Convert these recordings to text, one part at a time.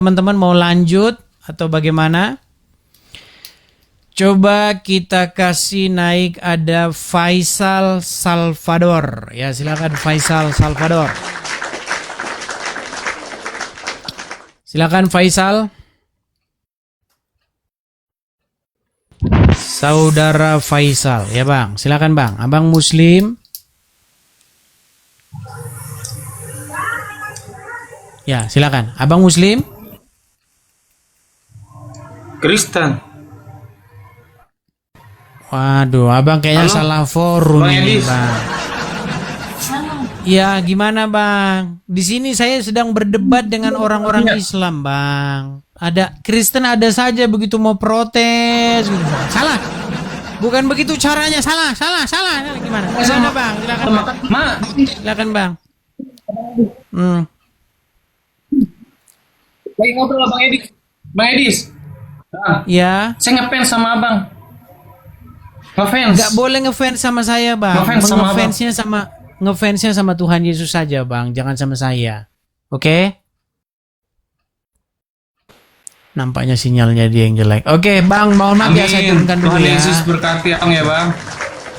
Teman-teman mau lanjut atau bagaimana? Coba kita kasih naik, ada Faisal Salvador. Ya, silakan Faisal Salvador. Silakan Faisal. Saudara Faisal, ya Bang. Silakan Bang. Abang Muslim. Ya, silakan. Abang Muslim. Kristen. Waduh, abang kayaknya salah forum ini, Bang. Ya, gimana, Bang? Di sini saya sedang berdebat dengan orang-orang Islam, Bang. Ada Kristen ada saja begitu mau protes. Gitu. Salah. Bukan begitu caranya. Salah. Gimana? Gimana, Bang? Silakan, Bang. Lagi ngobrol Bang Edis. Bang Edis. Ya. Saya ngefans sama abang. Ngefans. Gak boleh ngefans sama saya, Bang. Ngefansnya sama Tuhan Yesus saja, Bang. Jangan sama saya. Oke? Nampaknya sinyalnya dia yang jelek. Oke, Bang. Mohon maaf ya, saya turunkan dulu Tuhan ya. Yesus berkati abang ya, Bang.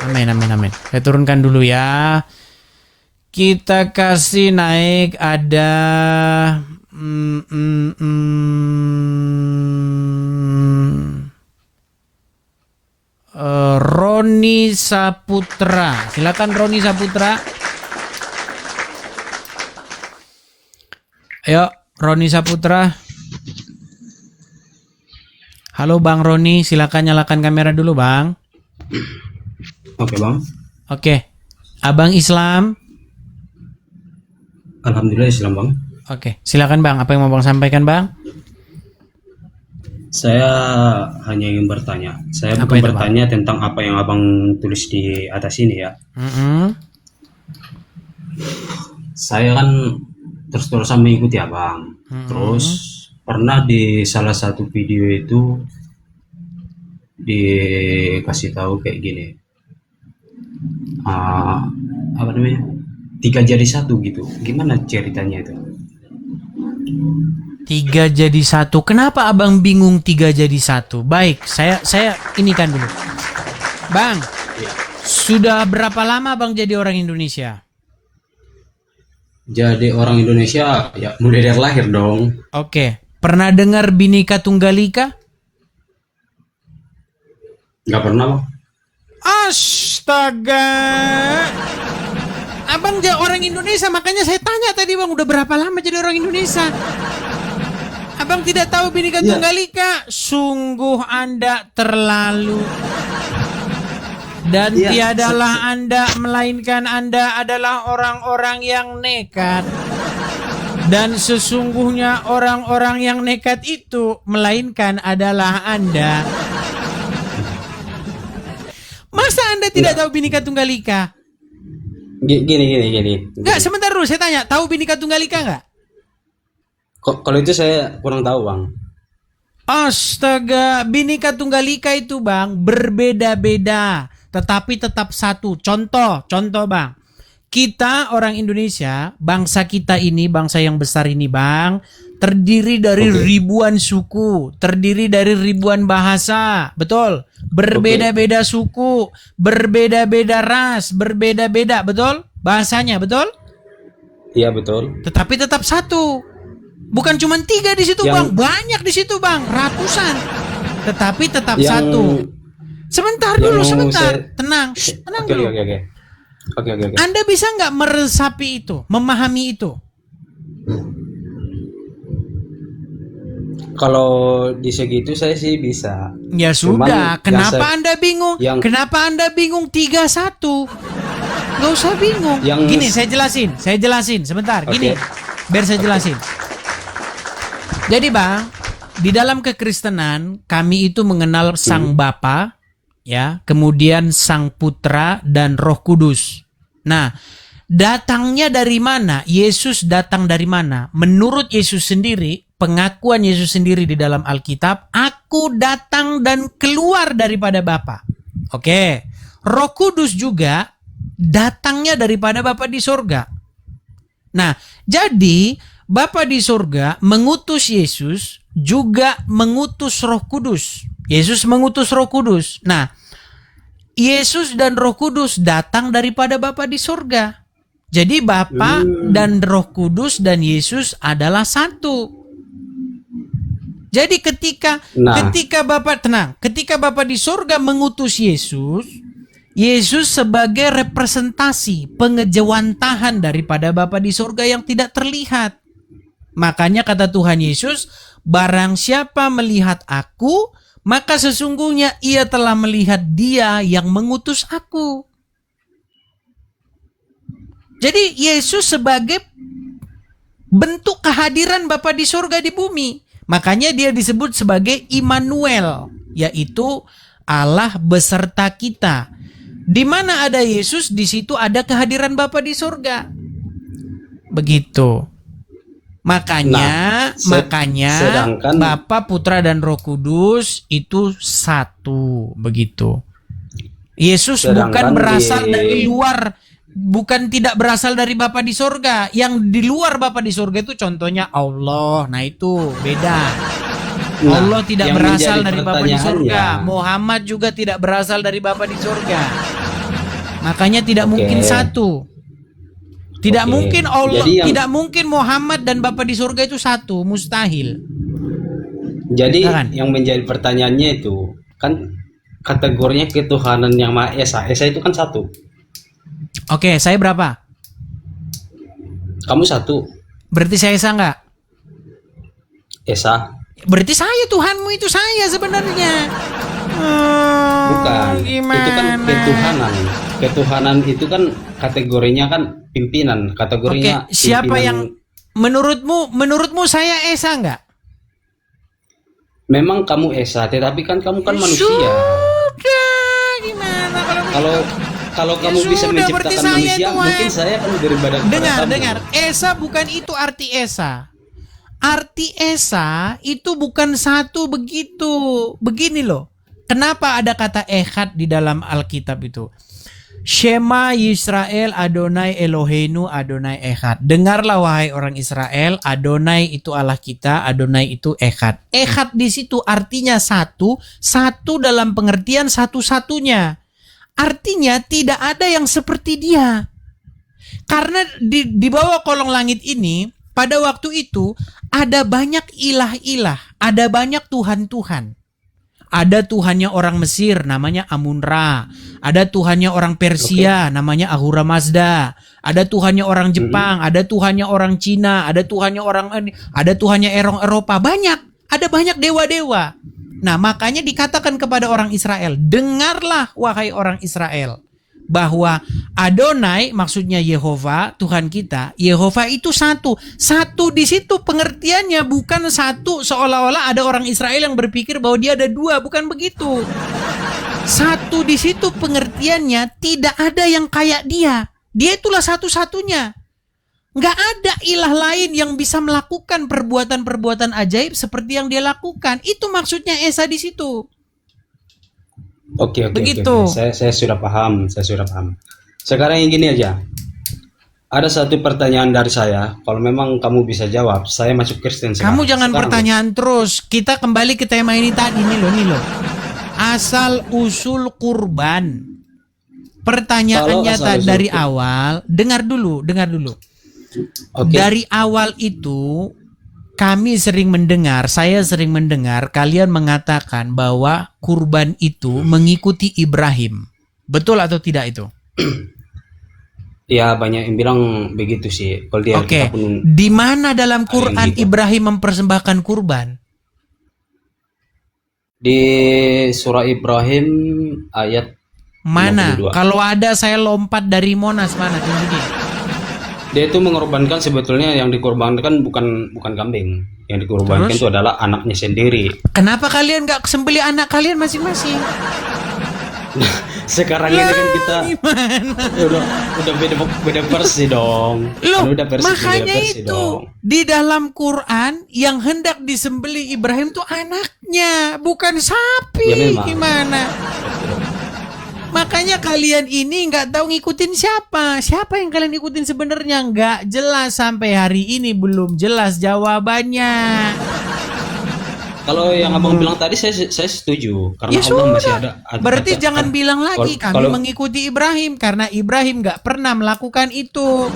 Amin. Saya turunkan dulu ya. Kita kasih naik ada Roni Saputra. Silakan Roni Saputra. Ayo Roni Saputra. Halo Bang Roni, silakan nyalakan kamera dulu Bang. Oke Bang. Oke. Abang Islam? Alhamdulillah Islam Bang. Oke, silakan Bang. Apa yang mau Bang sampaikan Bang? Saya hanya ingin bertanya. Saya Apa bukan itu, bertanya tentang apa yang Abang tulis di atas ini ya. Saya kan terus-terusan mengikuti Abang. Terus pernah di salah satu video itu dikasih tahu kayak gini. Apa namanya? 3 jadi 1 gitu. Gimana ceritanya itu? 3 jadi 1. Kenapa abang bingung 3 jadi 1? Baik, saya ini kan dulu. Bang, sudah berapa lama bang jadi orang Indonesia? Jadi orang Indonesia ya mulai dari lahir dong. Oke, pernah dengar Bhinneka Tunggal Ika? Nggak pernah Bang. Astaga. Abang jadi orang Indonesia, makanya saya tanya tadi bang, udah berapa lama jadi orang Indonesia? Abang tidak tahu Bhinneka Tunggal Ika? Sungguh Anda terlalu. Dan tiadalah Anda, melainkan Anda adalah orang-orang yang nekat. Dan sesungguhnya orang-orang yang nekat itu, melainkan adalah Anda. Masa Anda tidak tahu Bhinneka Tunggal Ika? Gini. Enggak, sebentar dulu saya tanya, tahu Bhinneka Tunggal Ika enggak? Kalau itu saya kurang tahu Bang. Astaga, Bhinneka Tunggal Ika itu Bang berbeda-beda, tetapi tetap satu. Contoh Bang. Kita orang Indonesia, bangsa kita ini, bangsa yang besar ini Bang, terdiri dari ribuan suku, terdiri dari ribuan bahasa, betul? Berbeda-beda suku, berbeda-beda ras, berbeda-beda, betul? Bahasanya, betul? Iya betul. Tetapi tetap satu. Bukan cuma 3 di situ Bang, banyak di situ Bang, ratusan. Tetapi tetap satu. Sebentar dulu, sebentar. Tenang dulu. Oke. Anda bisa nggak meresapi itu, memahami itu? Kalau di segitu saya sih bisa. Ya sudah, kenapa Anda bingung? Kenapa Anda bingung 3-1? Gak usah bingung. Gini, saya jelasin sebentar. Gini, biar saya jelasin. Jadi Bang, di dalam kekristenan kami itu mengenal Sang Bapa, ya, kemudian Sang Putra dan Roh Kudus. Nah, datangnya dari mana? Yesus datang dari mana? Menurut Yesus sendiri, pengakuan Yesus sendiri di dalam Alkitab, aku datang dan keluar daripada Bapa. Oke. Roh Kudus juga datangnya daripada Bapa di sorga. Nah, jadi Bapa di surga mengutus Yesus, juga mengutus Roh Kudus. Yesus mengutus Roh Kudus. Nah, Yesus dan Roh Kudus datang daripada Bapa di surga. Jadi Bapa dan Roh Kudus dan Yesus adalah satu. Jadi ketika Bapa di surga mengutus Yesus, Yesus sebagai representasi pengejawantahan daripada Bapa di surga yang tidak terlihat. Makanya kata Tuhan Yesus, barang siapa melihat aku, maka sesungguhnya ia telah melihat Dia yang mengutus aku. Jadi Yesus sebagai bentuk kehadiran Bapa di surga di bumi. Makanya Dia disebut sebagai Immanuel, yaitu Allah beserta kita. Di mana ada Yesus, di situ ada kehadiran Bapa di surga. Begitu. Makanya sedangkan Bapa, Putra dan Roh Kudus itu satu, begitu. Yesus bukan berasal dari luar, bukan tidak berasal dari Bapa di surga. Yang di luar Bapa di surga itu contohnya Allah. Nah, itu beda. Allah tidak berasal dari Bapa di surga. Muhammad juga tidak berasal dari Bapa di surga. Makanya tidak mungkin satu. Tidak mungkin Allah, tidak mungkin Muhammad dan Bapa di surga itu satu, mustahil. Jadi yang menjadi pertanyaannya itu kan kategorinya ketuhanan yang Maha Esa. Esa itu kan satu. Oke, saya berapa? Kamu satu. Berarti saya Esa enggak? Esa. Berarti saya Tuhanmu itu saya sebenarnya. Bukan. Gimana? Itu kan ketuhanan. Ketuhanan itu kan kategorinya kan pimpinan. Kategorinya siapa pimpinan. yang menurutmu saya Esa enggak? Memang kamu Esa, tetapi kan kamu kan manusia. Sudah, gimana kalau kamu bisa menciptakan manusia, mungkin saya akan daripada dengar. Esa bukan itu arti Esa. Arti Esa itu bukan satu begitu. Begini loh. Kenapa ada kata Echad di dalam Alkitab itu? Shema Yisrael Adonai Eloheinu Adonai Echad. Dengarlah wahai orang Israel, Adonai itu Allah kita, Adonai itu Echad. Echad di situ artinya satu, satu dalam pengertian satu-satunya. Artinya tidak ada yang seperti Dia. Karena di bawah kolong langit ini pada waktu itu ada banyak ilah-ilah, ada banyak Tuhan-Tuhan. Ada Tuhannya orang Mesir namanya Amun-Ra. Ada Tuhannya orang Persia namanya Ahura Mazda. Ada Tuhannya orang Jepang, ada Tuhannya orang Cina, ada Tuhannya ada Tuhannya Eropa. Banyak, ada banyak dewa-dewa. Nah, makanya dikatakan kepada orang Israel, dengarlah wahai orang Israel, bahwa Adonai maksudnya Yehova, Tuhan kita, Yehova itu satu. Satu di situ pengertiannya bukan satu seolah-olah ada orang Israel yang berpikir bahwa dia ada dua, bukan begitu. Satu di situ pengertiannya tidak ada yang kayak Dia. Dia itulah satu-satunya. Nggak ada ilah lain yang bisa melakukan perbuatan-perbuatan ajaib seperti yang Dia lakukan. Itu maksudnya Esa di situ. Oke. Begitu. Saya sudah paham. Sekarang yang gini aja. Ada satu pertanyaan dari saya. Kalau memang kamu bisa jawab, saya masuk Kristen sekarang. Kamu jangan pertanyaan terus. Kita kembali ke tema ini tadi nih loh. Asal usul kurban. Pertanyaannya dari awal, dengar dulu. Okay. Dari awal itu saya sering mendengar kalian mengatakan bahwa kurban itu mengikuti Ibrahim. Betul atau tidak itu? Ya, banyak yang bilang begitu sih. Oke. Di mana dalam Quran Ibrahim mempersembahkan kurban? Di surah Ibrahim ayat mana? 52. Kalau ada saya lompat dari Monas, mana tunjukin. Dia itu mengorbankan, sebetulnya yang dikorbankan bukan kambing. Yang dikorbankan itu adalah anaknya sendiri. Kenapa kalian gak sembelih anak kalian masing-masing? Sekarang ini kan kita udah beda versi dong. Loh, kan udah makanya itu dong. Di dalam Quran yang hendak disembelih Ibrahim itu anaknya, bukan sapi. Ya, memang. Gimana? Makanya kalian ini nggak tahu ngikutin siapa. Siapa yang kalian ikutin sebenarnya? Nggak jelas sampai hari ini, belum jelas jawabannya. Kalau yang abang bilang tadi saya setuju karena Ya Allah sudah. masih ada. Berarti jangan bilang lagi kami mengikuti Ibrahim karena Ibrahim nggak pernah melakukan itu.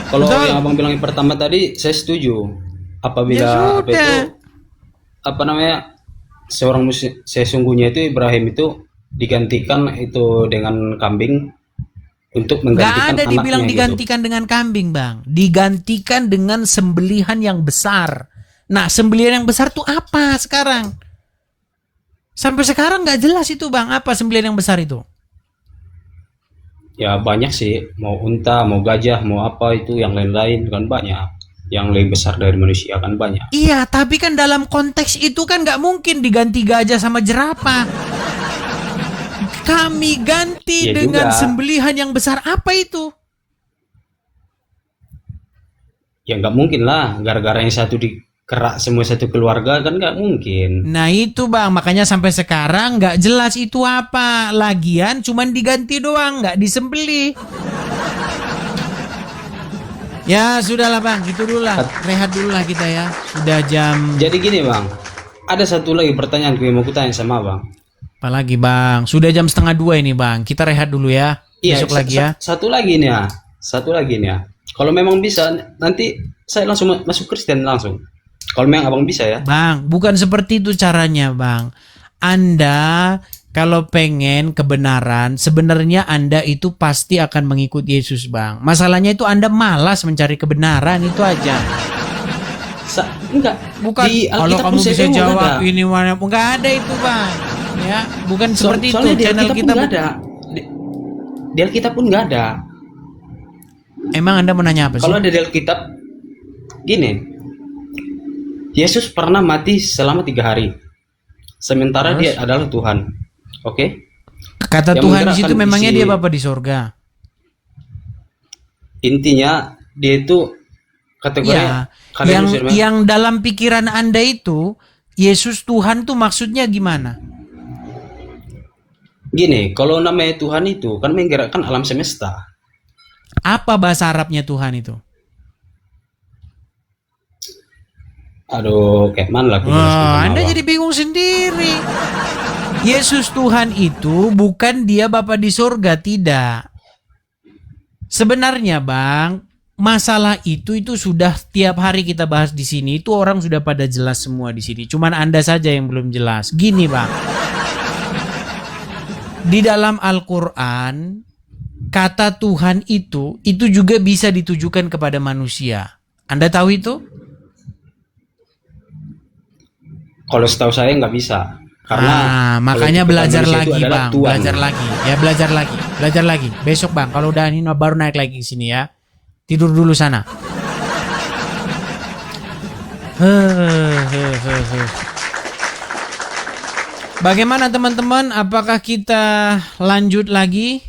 Kalau Betul. yang abang bilang yang pertama tadi saya setuju. Apabila apa itu apa namanya seorang muslim sesungguhnya itu Ibrahim itu digantikan itu dengan kambing untuk menggantikan Nggak ada dibilang anaknya digantikan dengan kambing, Bang. Digantikan dengan sembelihan yang besar. Nah, sembelihan yang besar tuh apa sekarang? Sampai sekarang nggak jelas itu, Bang. Apa sembelihan yang besar itu? Ya banyak sih, mau unta, mau gajah, mau apa itu yang lain-lain kan banyak. Yang lebih besar dari manusia kan banyak. Iya, tapi kan dalam konteks itu kan nggak mungkin diganti gajah sama jerapah. Kami ganti Ya dengan juga. sembelihan yang besar. Apa itu? Ya nggak mungkin lah, gara-gara yang satu dikerak semua satu keluarga kan nggak mungkin. Nah itu, Bang, makanya sampai sekarang nggak jelas itu apa. Lagian cuman diganti doang, nggak disembelih. Ya sudahlah, Bang, gitu dulu lah. Rehat dulu lah kita ya. Sudah jam. Jadi gini bang, ada satu lagi pertanyaan yang mau kutanya sama bang. Apalagi, Bang? Sudah jam 1:30 ini, Bang. Kita rehat dulu ya. Iya, Besok lagi ya. Satu lagi nih ya, satu lagi nih ya. Kalau memang bisa, nanti saya langsung masuk Kristen langsung. Kalau memang abang bisa ya. Bang, bukan seperti itu caranya, Bang. Anda kalau pengen kebenaran, sebenarnya Anda itu pasti akan mengikuti Yesus, Bang. Masalahnya itu Anda malas mencari kebenaran, itu aja. Enggak. Bukan Di kalau Alkitab kamu pun saya bisa nggak jawab ada. ini mana, nggak ada itu, Bang. Ya, bukan seperti Soalnya itu. di Channel Alkitab pun kita nggak ada. Di Alkitab pun nggak ada. Emang Anda menanya apa sih? Kalau ada di Alkitab, gini, Yesus pernah mati selama 3 hari, sementara dia adalah Tuhan. Oke? Kata yang Tuhan di menggerakkan situ memangnya isi- dia Bapa di sorga. Intinya dia itu kategori Iya, kalian yang dalam pikiran Anda itu Yesus Tuhan tuh maksudnya gimana? Gini, kalau namanya Tuhan itu kan menggerakkan alam semesta. Apa bahasa Arabnya Tuhan itu? Aduh, kayak mana lah aku Wah, jelaskan sama Anda abang. jadi bingung sendiri. Yesus Tuhan itu bukan dia Bapa di surga, tidak. Sebenarnya, Bang, masalah itu sudah tiap hari kita bahas di sini. Itu orang sudah pada jelas semua di sini. Cuman Anda saja yang belum jelas. Gini, Bang. Di dalam Al-Qur'an, kata Tuhan itu juga bisa ditujukan kepada manusia. Anda tahu itu? Kalau setahu saya nggak bisa. Karena makanya kalau belajar manusia itu lagi, adalah Bang. Tuhan. Belajar lagi. Ya, belajar lagi. Besok, Bang. Kalau udah ini baru naik lagi ke sini ya. Tidur dulu sana. Bagaimana teman-teman? Apakah kita lanjut lagi?